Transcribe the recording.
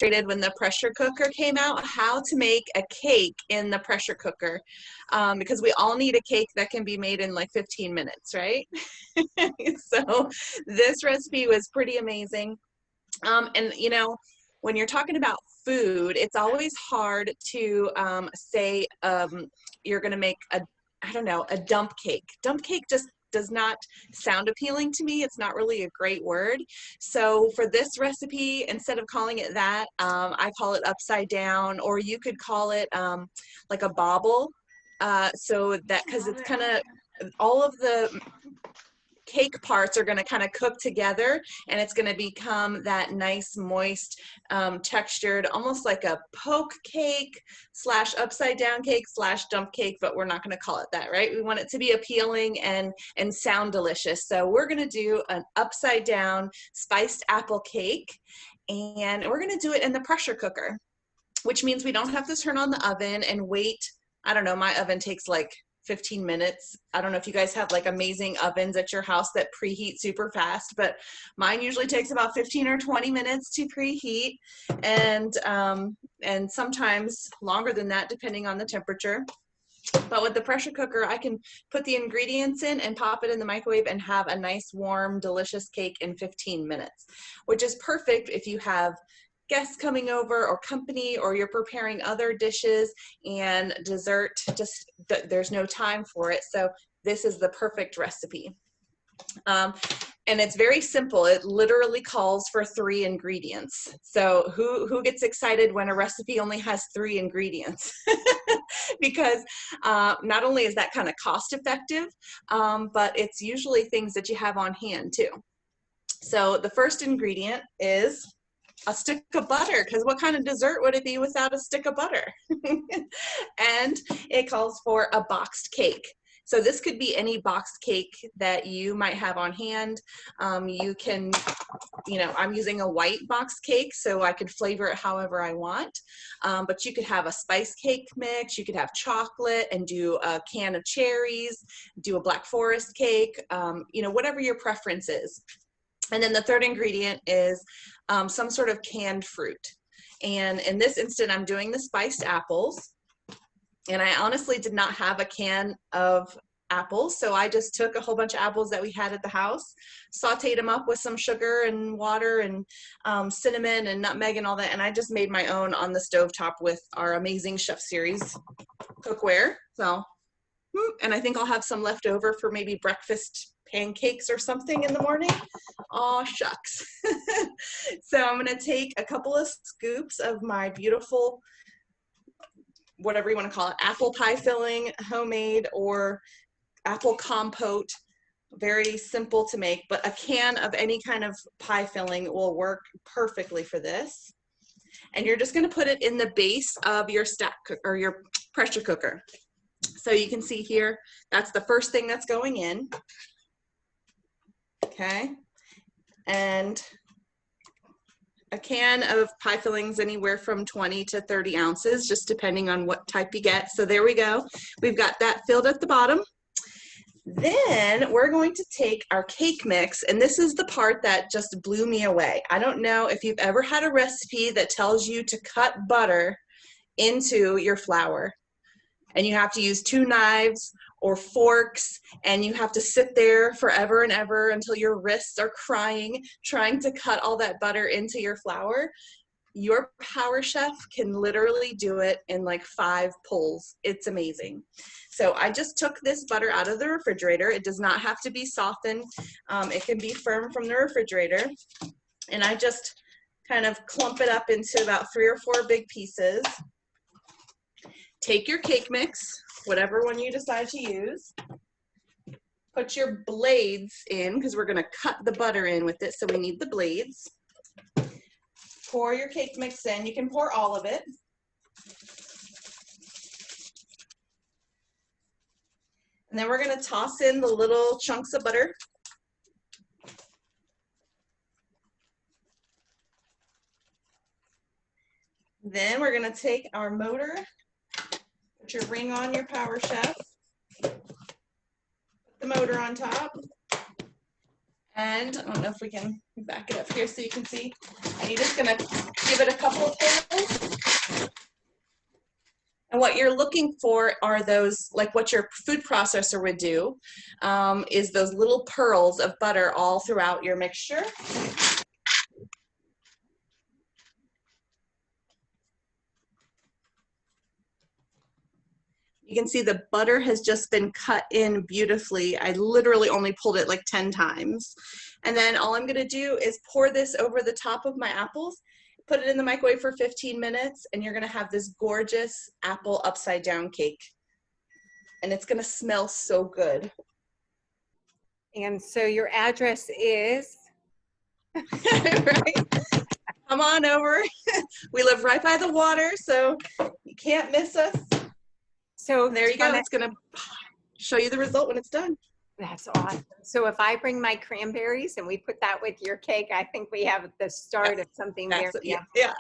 when the pressure cooker came out how to make a cake in the pressure cooker, because we all need a cake that can be made in like 15 minutes, right? So this recipe was pretty amazing. And you know, when you're talking about food, it's always hard to say you're going to make a, I don't know, a dump cake. Dump cake just does not sound appealing to me. It's not really a great word. So for this recipe, instead of calling it that, I call it upside down, or you could call it like a bobble. So that, because it's kind of, all of the cake parts are going to kind of cook together, and it's going to become that nice moist textured, almost like a poke cake slash upside down cake slash dump cake, but we're not going to call it that, right? We want it to be appealing and sound delicious. So we're going to do an upside down spiced apple cake, and we're going to do it in the pressure cooker, which means we don't have to turn on the oven and wait. I don't know, my oven takes like 15 minutes. I don't know if you guys have like amazing ovens at your house that preheat super fast, but mine usually takes about 15 or 20 minutes to preheat, and sometimes longer than that depending on the temperature. But with the pressure cooker, I can put the ingredients in and pop it in the microwave and have a nice, warm, delicious cake in 15 minutes, which is perfect if you have guests coming over or company, or you're preparing other dishes and dessert, just there's no time for it. So this is the perfect recipe. And it's very simple. It literally calls for 3 ingredients. So who gets excited when a recipe only has 3 ingredients? Because not only is that kind of cost effective, but it's usually things that you have on hand too. So the first ingredient is a stick of butter, because what kind of dessert would it be without a stick of butter? And it calls for a boxed cake. So this could be any boxed cake that you might have on hand. You can, you know, I'm using a white boxed cake, so I could flavor it however I want. But you could have a spice cake mix, you could have chocolate and do a can of cherries, do a Black Forest cake, you know, whatever your preference is. And then the third ingredient is some sort of canned fruit. And in this instant, I'm doing the spiced apples. And I honestly did not have a can of apples, so I just took a whole bunch of apples that we had at the house, sauteed them up with some sugar and water and cinnamon and nutmeg and all that, and I just made my own on the stovetop with our amazing Chef Series cookware. So, and I think I'll have some left over for maybe breakfast pancakes or something in the morning. Aw, shucks. So I'm gonna take a couple of scoops of my beautiful, whatever you want to call it, apple pie filling, homemade, or apple compote. Very simple to make, but a can of any kind of pie filling will work perfectly for this. And you're just going to put it in the base of your or your pressure cooker. So you can see here, that's the first thing that's going in. Okay. And a can of pie fillings anywhere from 20 to 30 ounces, just depending on what type you get. So there we go. We've got that filled at the bottom. Then we're going to take our cake mix, and this is the part that just blew me away. I don't know if you've ever had a recipe that tells you to cut butter into your flour, and you have to use 2 knives or forks, and you have to sit there forever and ever until your wrists are crying trying to cut all that butter into your flour. Your Power Chef can literally do it in like 5 pulls. It's amazing. So I just took this butter out of the refrigerator. It does not have to be softened. It can be firm from the refrigerator. And I just kind of clump it up into about 3 or 4 big pieces. Take your cake mix, whatever one you decide to use. Put your blades in, because we're going to cut the butter in with it, so we need the blades. Pour your cake mix in. You can pour all of it. And then we're going to toss in the little chunks of butter. Then we're going to take our motor, put your ring on your Power Chef, put the motor on top, and I don't know if we can back it up here so you can see. And you're just going to Give it a couple of turns. And what you're looking for are those, like what your food processor would do, is those little pearls of butter all throughout your mixture. You can see the butter has just been cut in beautifully. I literally only pulled it like 10 times. And then all I'm gonna do is pour this over the top of my apples, put it in the microwave for 15 minutes, and you're gonna have this gorgeous apple upside down cake. And it's gonna smell so good. And so your address is? Right? Come on over. We live right by the water, so you can't miss us. So And there you go. Shana, It's gonna show you the result when it's done. that's awesome. So if I bring my cranberries and we put that with your cake, I think we have the start of something very Yeah, yeah.